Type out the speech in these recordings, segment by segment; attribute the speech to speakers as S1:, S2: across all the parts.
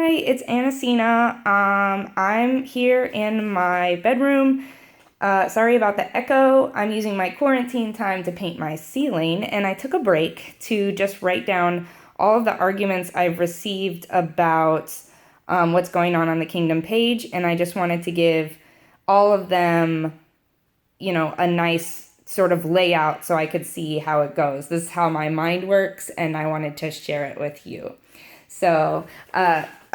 S1: Hi, it's Anacina. I'm here in my bedroom. Sorry about the echo. I'm using my quarantine time to paint my ceiling, and I took a break to just write down all of the arguments I've received about what's going on the Kingdom page, and I just wanted to give all of them, a nice sort of layout so I could see how it goes. This is how my mind works, and I wanted to share it with you. So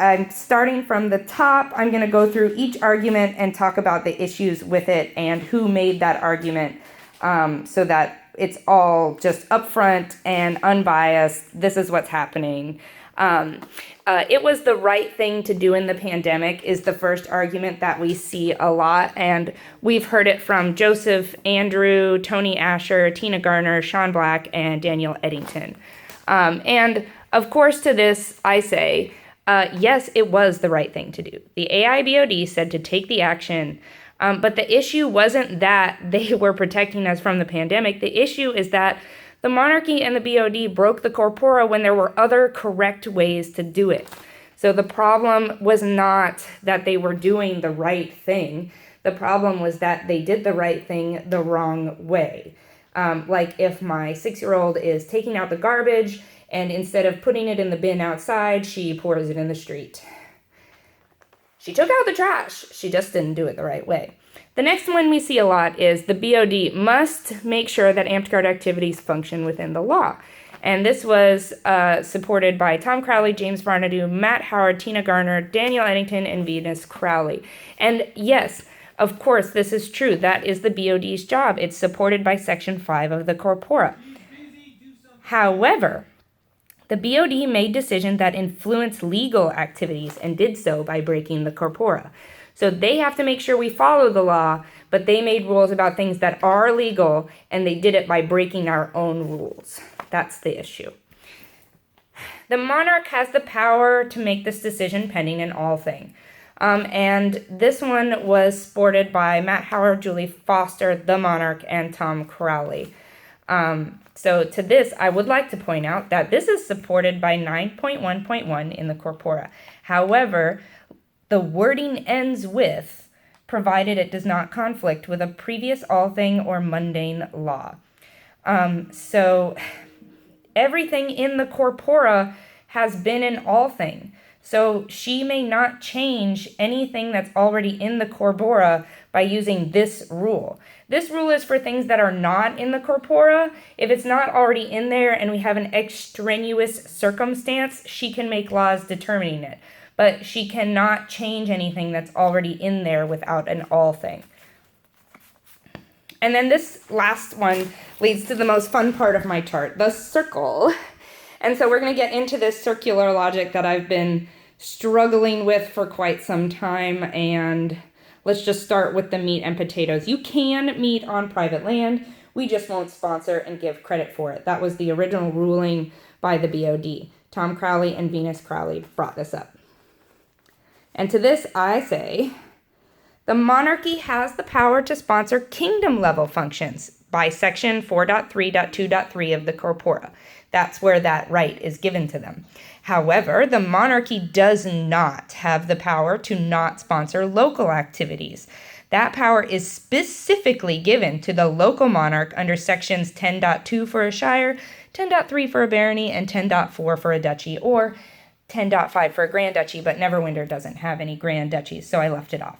S1: I'm starting from the top. I'm going to go through each argument and talk about the issues with it and who made that argument, so that it's all just upfront and unbiased. This is what's happening. It was the right thing to do in the pandemic is the first argument that we see a lot. And we've heard it from Joseph, Andrew, Tony Asher, Tina Garner, Sean Black, and Daniel Eddington. And of course, to this, I say, yes, it was the right thing to do. The AIBOD said to take the action, but the issue wasn't that they were protecting us from the pandemic. The issue is that the monarchy and the BOD broke the Corpora when there were other correct ways to do it. So the problem was not that they were doing the right thing. The problem was that they did the right thing the wrong way. Like if my 6-year-old is taking out the garbage, and instead of putting it in the bin outside, she pours it in the street. She took out the trash. She just didn't do it the right way. The next one we see a lot is the BOD must make sure that Amped Guard activities function within the law. And this was supported by Tom Crowley, James Varnado, Matt Howard, Tina Garner, Daniel Eddington, and Venus Crowley. And yes, of course, this is true. That is the BOD's job. It's supported by Section 5 of the Corpora. However, the BOD made decisions that influence legal activities and did so by breaking the Corpora. So they have to make sure we follow the law, but they made rules about things that are legal, and they did it by breaking our own rules. That's the issue. The monarch has the power to make this decision pending in all thing. And this one was supported by Matt Howard, Julie Foster, the monarch, and Tom Crowley. So to this, I would like to point out that this is supported by 9.1.1 in the Corpora. However, the wording ends with, provided it does not conflict with a previous all thing or mundane law. So everything in the Corpora has been an all thing. So she may not change anything that's already in the Corpora by using this rule. This rule is for things that are not in the Corpora. If it's not already in there and we have an extraneous circumstance, she can make laws determining it. But she cannot change anything that's already in there without an all thing. And then this last one leads to the most fun part of my chart, the circle. And so we're going to get into this circular logic that I've been struggling with for quite some time, and let's just start with the meat and potatoes. You can meet on private land. We just won't sponsor and give credit for it. That was the original ruling by the BOD. Tom Crowley and Venus Crowley brought this up. And to this, I say, the monarchy has the power to sponsor kingdom-level functions by Section 4.3.2.3 of the Corpora. That's where that right is given to them. However, the monarchy does not have the power to not sponsor local activities. That power is specifically given to the local monarch under Sections 10.2 for a shire, 10.3 for a barony, and 10.4 for a duchy, or 10.5 for a grand duchy, but Neverwinter doesn't have any grand duchies, so I left it off.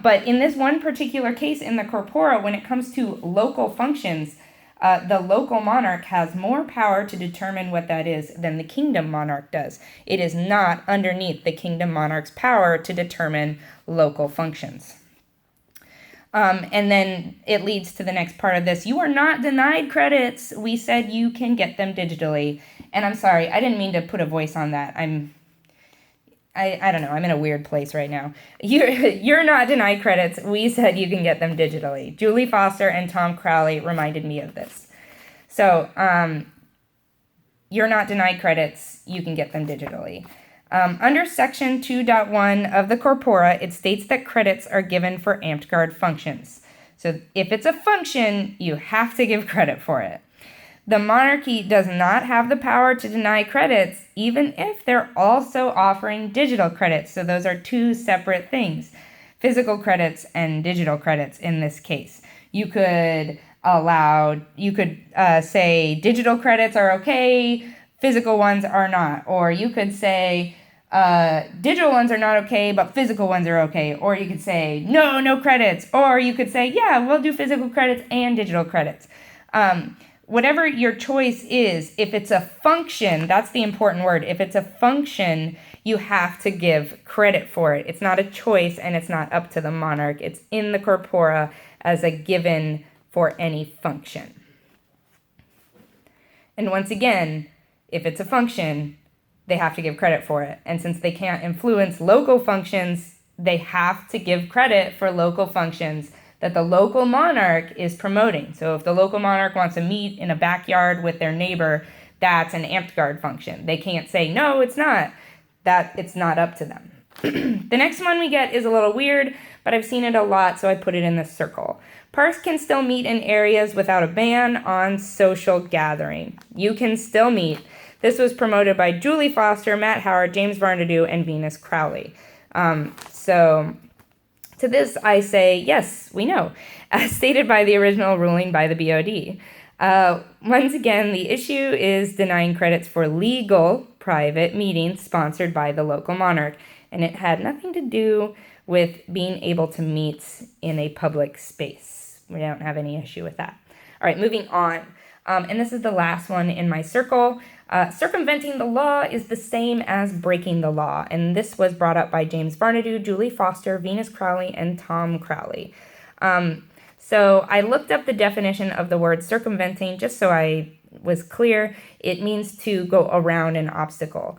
S1: But in this one particular case in the Corpora, when it comes to local functions, the local monarch has more power to determine what that is than the kingdom monarch does. It is not underneath the kingdom monarch's power to determine local functions. And then it leads to the next part of this. You are not denied credits. We said you can get them digitally. And I'm sorry, I didn't mean to put a voice on that. I don't know, I'm in a weird place right now. You're not denied credits. We said you can get them digitally. Julie Foster and Tom Crowley reminded me of this. So, you're not denied credits. You can get them digitally. Under Section 2.1 of the Corpora, it states that credits are given for Amped Guard functions. So if it's a function, you have to give credit for it. The monarchy does not have the power to deny credits, even if they're also offering digital credits. So those are two separate things, physical credits and digital credits in this case. You could say digital credits are okay, physical ones are not. Or you could say digital ones are not okay, but physical ones are okay. Or you could say no credits. Or you could say, yeah, we'll do physical credits and digital credits. Whatever your choice is, if it's a function, that's the important word. If it's a function, you have to give credit for it. It's not a choice and it's not up to the monarch. It's in the corpora as a given for any function. And once again, if it's a function, they have to give credit for it. And since they can't influence local functions, they have to give credit for local functions that the local monarch is promoting. So if the local monarch wants to meet in a backyard with their neighbor, that's an amped guard function. They can't say, no, it's not. That it's not up to them. The next one we get is a little weird, but I've seen it a lot, so I put it in this circle. Parks can still meet in areas without a ban on social gathering. You can still meet. This was promoted by Julie Foster, Matt Howard, James Varnado, and Venus Crowley. So to this, I say, yes, we know, as stated by the original ruling by the BOD. Once again, the issue is denying credits for legal private meetings sponsored by the local monarch, and it had nothing to do with being able to meet in a public space. We don't have any issue with that. All right, moving on. And this is the last one in my circle. Circumventing the law is the same as breaking the law. And this was brought up by James Varnado, Julie Foster, Venus Crowley, and Tom Crowley. So I looked up the definition of the word circumventing just so I was clear. It means to go around an obstacle.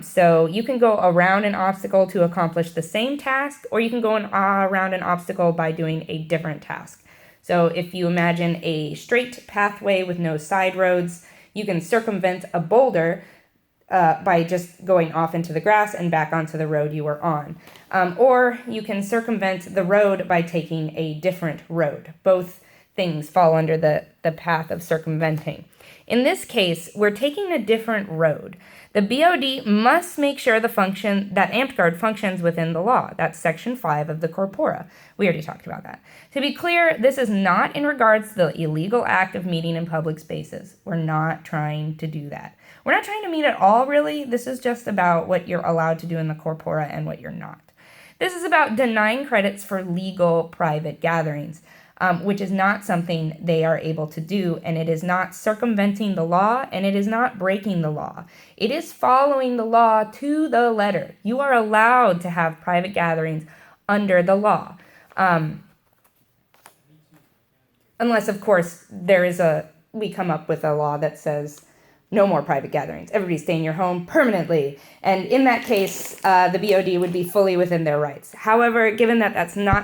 S1: So you can go around an obstacle to accomplish the same task, or you can go around an obstacle by doing a different task. So if you imagine a straight pathway with no side roads, you can circumvent a boulder by just going off into the grass and back onto the road you were on. Or you can circumvent the road by taking a different road. Both things fall under the path of circumventing. In this case, we're taking a different road. The BOD must make sure that amped guard functions within the law. That's Section 5 of the Corpora. We already talked about that. To be clear, this is not in regards to the illegal act of meeting in public spaces. We're not trying to do that. We're not trying to meet at all, really. This is just about what you're allowed to do in the Corpora and what you're not. This is about denying credits for legal private gatherings, which is not something they are able to do, and it is not circumventing the law, and it is not breaking the law. It is following the law to the letter. You are allowed to have private gatherings under the law. Unless, of course, we come up with a law that says no more private gatherings. Everybody stay in your home permanently. And in that case, the BOD would be fully within their rights. However, given that that's not